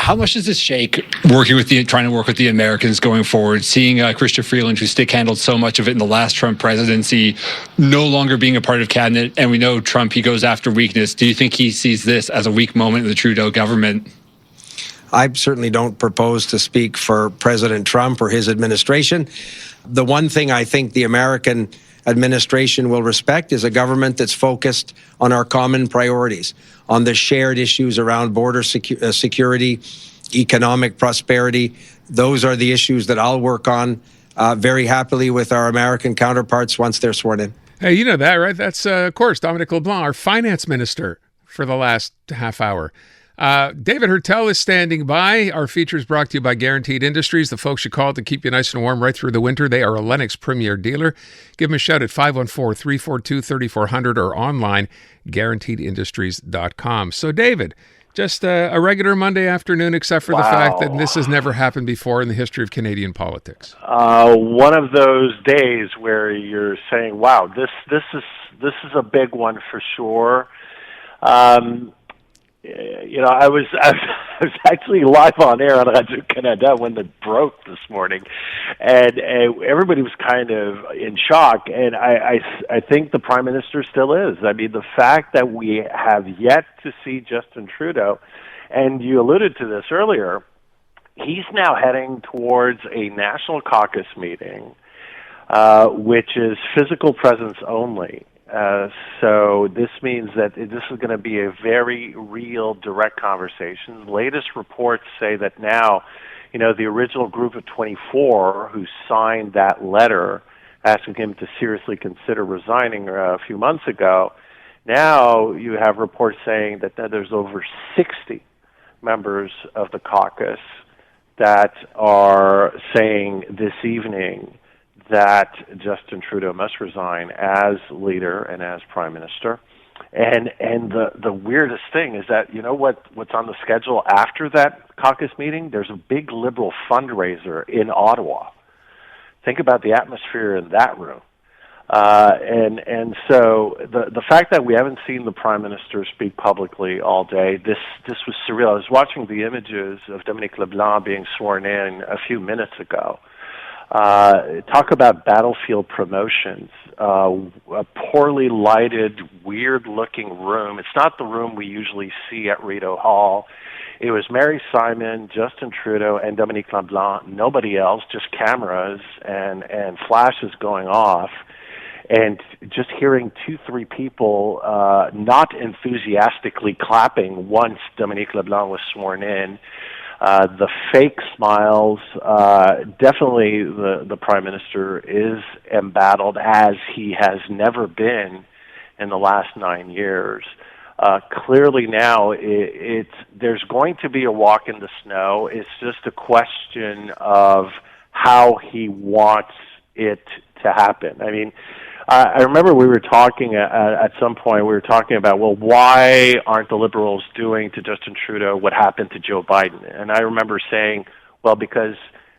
How much does this shake trying to work with the Americans going forward, seeing Chrystia Freeland, who stick handled so much of it in the last Trump presidency, no longer being a part of cabinet, and we know Trump, he goes after weakness. Do you think he sees this as a weak moment in the Trudeau government? I certainly don't propose to speak for President Trump or his administration. The one thing I think the American administration will respect is a government that's focused on our common priorities, on the shared issues around border security, economic prosperity. Those are the issues that I'll work on very happily with our American counterparts once they're sworn in. Hey, you know that, right? That's, of course, Dominic LeBlanc, our finance minister for the last half hour. David Heurtel is standing by. Our feature is brought to you by Guaranteed Industries, the folks you call to keep you nice and warm right through the winter. They are a Lennox Premier dealer. Give them a shout at 514-342-3400 or online, guaranteedindustries.com. So, David, just a regular Monday afternoon, except for the fact that this has never happened before in the history of Canadian politics. One of those days where you're saying, wow, this is a big one for sure. I was actually live on air on Radio Canada when it broke this morning, and everybody was kind of in shock. And I think the Prime Minister still is. I mean, the fact that we have yet to see Justin Trudeau, and you alluded to this earlier, he's now heading towards a national caucus meeting, which is physical presence only. So this means that this is going to be a very real, direct conversation. Latest reports say that now, the original group of 24 who signed that letter asking him to seriously consider resigning a few months ago, now you have reports saying that there's over 60 members of the caucus that are saying this evening that Justin Trudeau must resign as leader and as Prime Minister. And the weirdest thing is that, what's on the schedule after that caucus meeting? There's a big Liberal fundraiser in Ottawa. Think about the atmosphere in that room. And so the fact that we haven't seen the Prime Minister speak publicly all day, this was surreal. I was watching the images of Dominic LeBlanc being sworn in a few minutes ago. Talk about battlefield promotions. A poorly lighted, weird-looking room. It's not the room we usually see at Rideau Hall. It was Mary Simon, Justin Trudeau, and Dominic LeBlanc. Nobody else, just cameras and flashes going off. And just hearing 2-3 people not enthusiastically clapping once Dominic LeBlanc was sworn in. The fake smiles, definitely the Prime Minister is embattled as he has never been in the last 9 years. Clearly now there's going to be a walk in the snow. It's just a question of how he wants it to happen. I mean, I remember we were talking at some point, we were talking about, well, why aren't the Liberals doing to Justin Trudeau what happened to Joe Biden? And I remember saying, well, because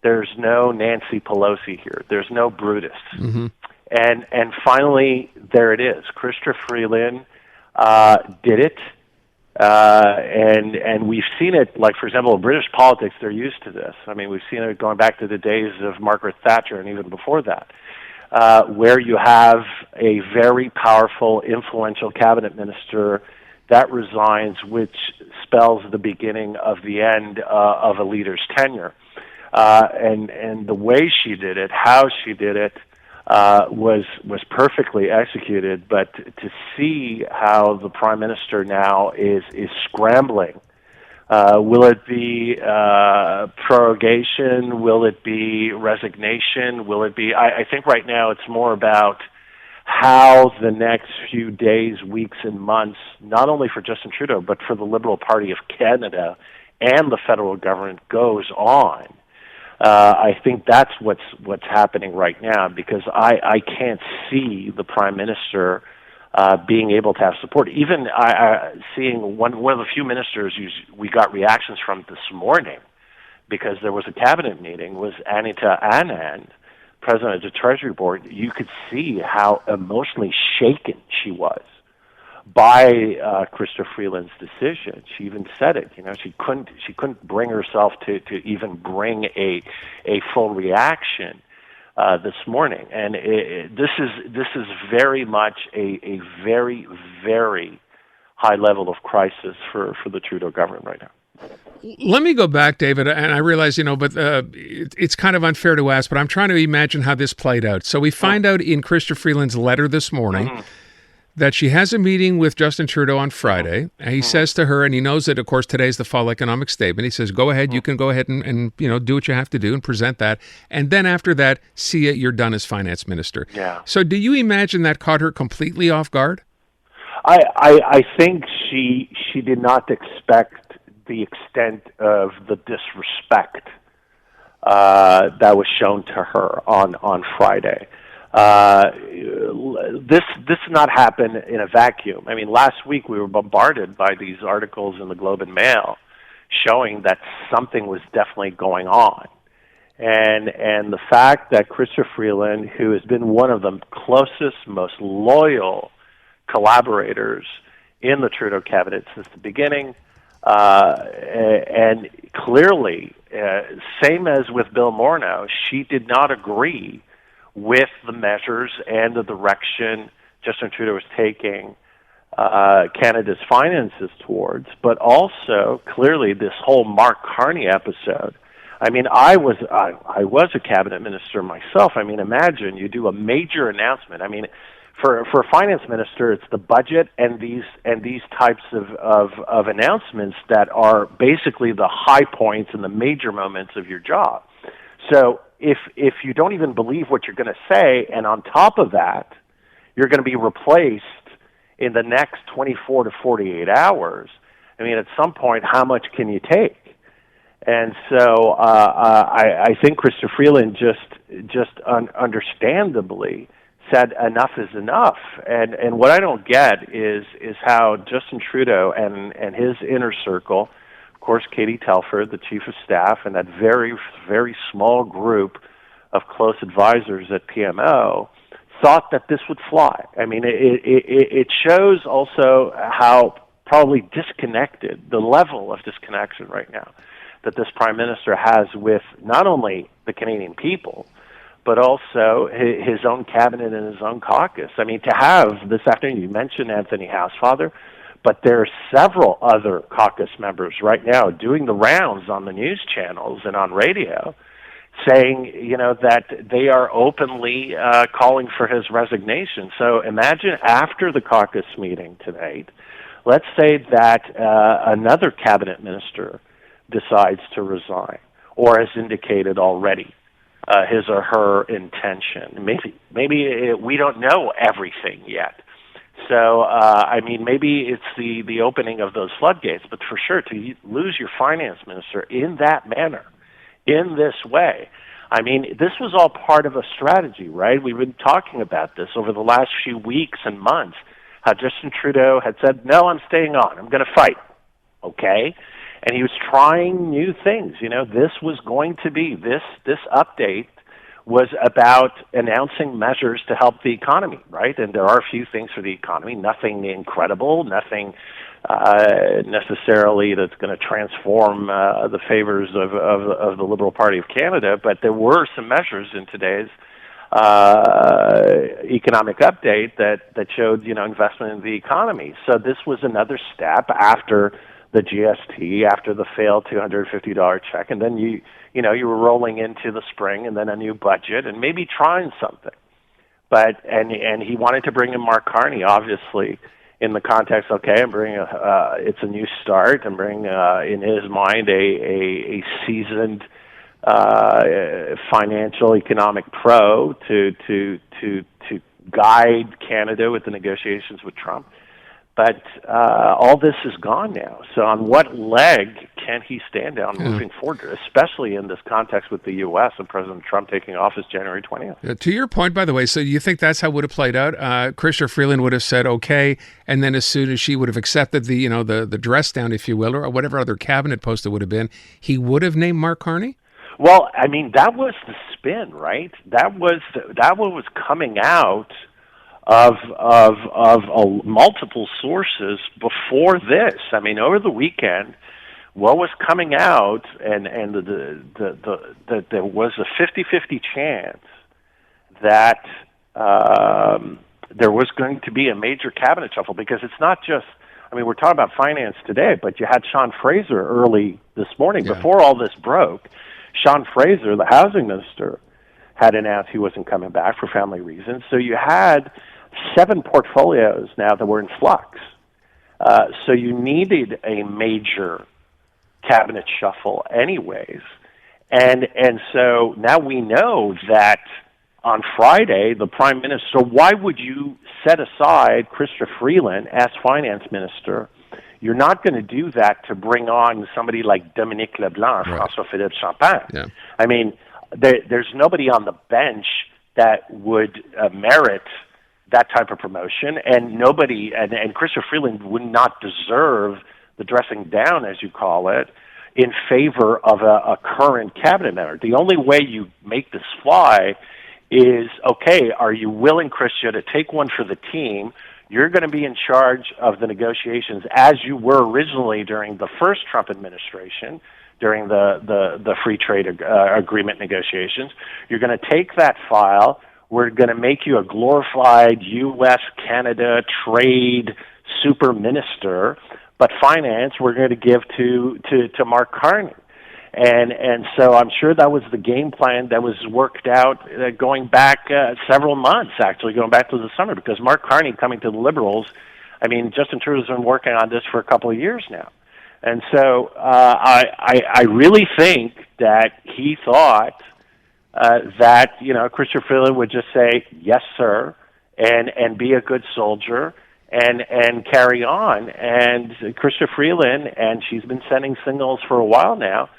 there's no Nancy Pelosi here. There's no Brutus. Mm-hmm. And finally, there it is. Chrystia Freeland did it. And we've seen it, like, for example, in British politics, they're used to this. I mean, we've seen it going back to the days of Margaret Thatcher and even before that. Where you have a very powerful, influential cabinet minister that resigns, which spells the beginning of the end of a leader's tenure. And the way she did it, how she did it, was perfectly executed. But to see how the Prime Minister now is scrambling. Will it be prorogation? Will it be resignation? Will it be... I think right now it's more about how the next few days, weeks, and months, not only for Justin Trudeau, but for the Liberal Party of Canada and the federal government goes on. I think that's what's happening right now, because I can't see the Prime Minister being able to have support. Even seeing one of the few ministers we got reactions from this morning, because there was a cabinet meeting, was Anita Anand, president of the Treasury Board. You could see how emotionally shaken she was by Chrystia Freeland's decision. She even said it. She couldn't bring herself to even bring a full reaction this morning, and this is very much a very, very high level of crisis for the Trudeau government right now. Let me go back, David, and I realize, but it's kind of unfair to ask, but I'm trying to imagine how this played out. So we find out in Chrystia Freeland's letter this morning that she has a meeting with Justin Trudeau on Friday, and he says to her, and he knows that, of course, today's the fall economic statement. He says, go ahead, you can go ahead and do what you have to do and present that. And then after that, see it, you're done as finance minister. Yeah. So do you imagine that caught her completely off guard? I think she did not expect the extent of the disrespect that was shown to her on Friday. This did not happen in a vacuum. I mean, last week we were bombarded by these articles in the Globe and Mail showing that something was definitely going on. And the fact that Chrystia Freeland, who has been one of the closest, most loyal collaborators in the Trudeau cabinet since the beginning, and clearly, same as with Bill Morneau, she did not agree with the measures and the direction Justin Trudeau was taking Canada's finances towards, but also clearly this whole Mark Carney episode. I mean, I was a cabinet minister myself. I mean, imagine you do a major announcement. I mean, for a finance minister, it's the budget and these types of announcements that are basically the high points and the major moments of your job. So if you don't even believe what you're going to say, and on top of that, you're going to be replaced in the next 24 to 48 hours, I mean, at some point, how much can you take? And so I think Chrystia Freeland just understandably said enough is enough. And what I don't get is how Justin Trudeau and his inner circle, of course, Katie Telford, the chief of staff, and that very, very small group of close advisors at PMO, thought that this would fly. I mean, it shows also how probably disconnected, the level of disconnection right now that this prime minister has with not only the Canadian people, but also his own cabinet and his own caucus. I mean, to have this afternoon, you mentioned Anthony Housefather, but there are several other caucus members right now doing the rounds on the news channels and on radio saying, that they are openly calling for his resignation. So imagine after the caucus meeting tonight, let's say that another cabinet minister decides to resign or has indicated already his or her intention. Maybe we don't know everything yet. So, I mean, maybe it's the opening of those floodgates, but for sure to lose your finance minister in that manner, in this way, I mean, this was all part of a strategy, right? We've been talking about this over the last few weeks and months, how Justin Trudeau had said, no, I'm staying on, I'm going to fight, okay? And he was trying new things. This was going to be, this update was about announcing measures to help the economy, right? And there are a few things for the economy, nothing incredible, nothing necessarily that's going to transform the favors of the Liberal Party of Canada, but there were some measures in today's economic update that showed, investment in the economy. So this was another step after the GST, after the failed $250 check, and then you were rolling into the spring, and then a new budget, and maybe trying something. But and he wanted to bring in Mark Carney, obviously, in the context. Okay, I'm bringing it's a new start. I'm bringing in his mind a seasoned financial economic pro to guide Canada with the negotiations with Trump. But all this is gone now. So on what leg can he stand on moving forward, especially in this context with the U.S. and President Trump taking office January 20th? To your point, by the way, so you think that's how it would have played out? Chrystia Freeland would have said, okay, and then as soon as she would have accepted the dress down, if you will, or whatever other cabinet post it would have been, he would have named Mark Carney? Well, I mean, that was the spin, right? That was coming out of multiple sources before this. I mean, over the weekend, what was coming out, and there was a 50-50 chance that there was going to be a major cabinet shuffle, because it's not just, I mean, we're talking about finance today, but you had Sean Fraser early this morning. Yeah. Before all this broke, Sean Fraser, the housing minister, had announced he wasn't coming back for family reasons. So you had 7 portfolios now that were in flux. So you needed a major cabinet shuffle anyways. And so now we know that on Friday, the Prime Minister, why would you set aside Chrystia Freeland as finance minister? You're not going to do that to bring on somebody like Dominique Leblanc, Right. François-Philippe Champagne. Yeah. I mean, there's nobody on the bench that would merit that type of promotion, and nobody, and Chrystia Freeland would not deserve the dressing down, as you call it, in favor of a current cabinet member. The only way you make this fly is, okay, are you willing, Chrystia, to take one for the team? You're going to be in charge of the negotiations, as you were originally during the first Trump administration, during the free trade agreement negotiations. You're going to take that file. We're going to make you a glorified U.S.-Canada trade super minister, but finance we're going to give to Mark Carney. And so I'm sure that was the game plan that was worked out going back several months, actually, going back to the summer, because Mark Carney coming to the Liberals, I mean, Justin Trudeau's been working on this for a couple of years now. And so I really think that he thought that, you know, Chrystia Freeland would just say, yes, sir, and be a good soldier and carry on. And Chrystia Freeland, and she's been sending signals for a while now,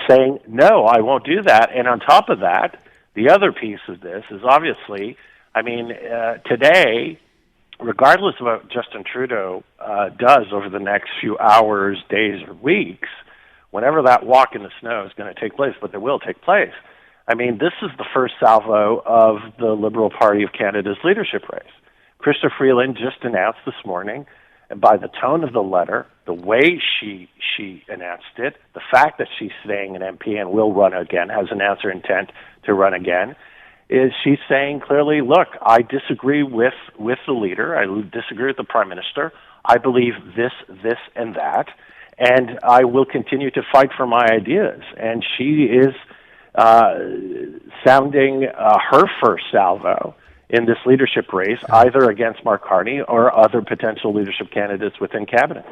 saying, no, I won't do that. And on top of that, the other piece of this is obviously, I mean, today, regardless of what Justin Trudeau does over the next few hours, days, or weeks, whenever that walk in the snow is going to take place, but it will take place, I mean, this is the first salvo of the Liberal Party of Canada's leadership race. Chrystia Freeland just announced this morning, and by the tone of the letter, the way she announced it, the fact that she's staying an MP and will run again, has announced her intent to run again, is she's saying clearly, look, I disagree with the leader. I disagree with the Prime Minister. I believe this, and that, and I will continue to fight for my ideas. And she is sounding her first salvo in this leadership race, either against Mark Carney or other potential leadership candidates within cabinet.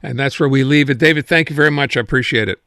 And that's where we leave it. David, thank you very much. I appreciate it.